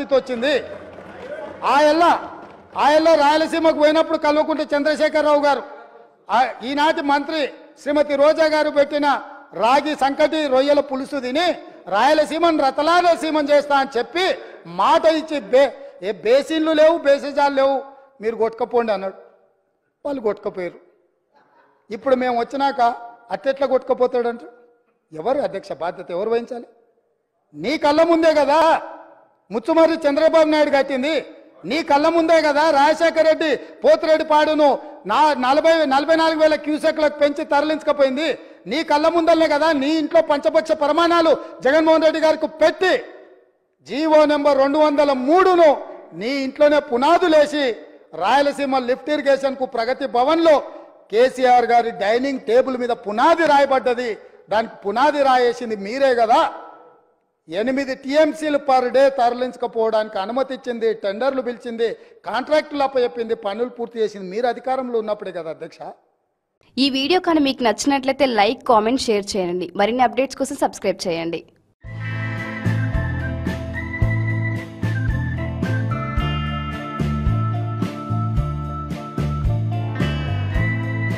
పరిస్థితి వచ్చింది. ఆయల్ల రాయలసీమకు పోయినప్పుడు కల్వకుంట్ల చంద్రశేఖరరావు గారు ఈనాటి మంత్రి శ్రీమతి రోజా గారు పెట్టిన రాగి సంకటి రొయ్యల పులుసు తిని రాయలసీమను రతలాలసీమను చేస్తా అని చెప్పి మాట ఇచ్చి బేసిన్లు లేవు, బేసిజాలు లేవు, మీరు కొట్టుకపోండి అన్నాడు. వాళ్ళు కొట్టుకపోయారు. ఇప్పుడు మేము వచ్చినాక అట్టెట్లా కొట్టుకపోతాడంట? ఎవరు అధ్యక్ష బాధ్యత ఎవరు వహించాలి? నీ కళ్ళ ముందే కదా ముచ్చుమర్రి చంద్రబాబు నాయుడు కట్టింది. నీ కళ్ళ ముందే కదా రాజశేఖర రెడ్డి పోతిరెడ్డి పాడును 44,000 క్యూసెక్లకు పెంచి తరలించకపోయింది. నీ కళ్ళ ముందలనే కదా నీ ఇంట్లో పంచపక్ష ప్రమాణాలు జగన్మోహన్ రెడ్డి గారికి పెట్టి జీవో నెంబర్ 203ను నీ ఇంట్లోనే పునాదులేసి రాయలసీమ లిఫ్ట్ ఇరిగేషన్ కు ప్రగతి భవన్ లో కేసీఆర్ గారి డైనింగ్ టేబుల్ మీద పునాది రాయబడ్డది. దానికి పునాది రాయేసింది మీరే కదా. 8 టీఎంసీలు పర్ డే తరలించకపోవడానికి అనుమతి ఇచ్చింది, టెండర్లు పిలిచింది, కాంట్రాక్టులు అప్పచెప్పింది, పనులు పూర్తి చేసింది మీరు అధికారంలో ఉన్నప్పుడే కదా అధ్యక్ష. ఈ వీడియో కానీ మీకు నచ్చినట్లయితే లైక్, కామెంట్, షేర్ చేయండి. మరిన్ని అప్డేట్స్ కోసం సబ్స్క్రైబ్ చేయండి.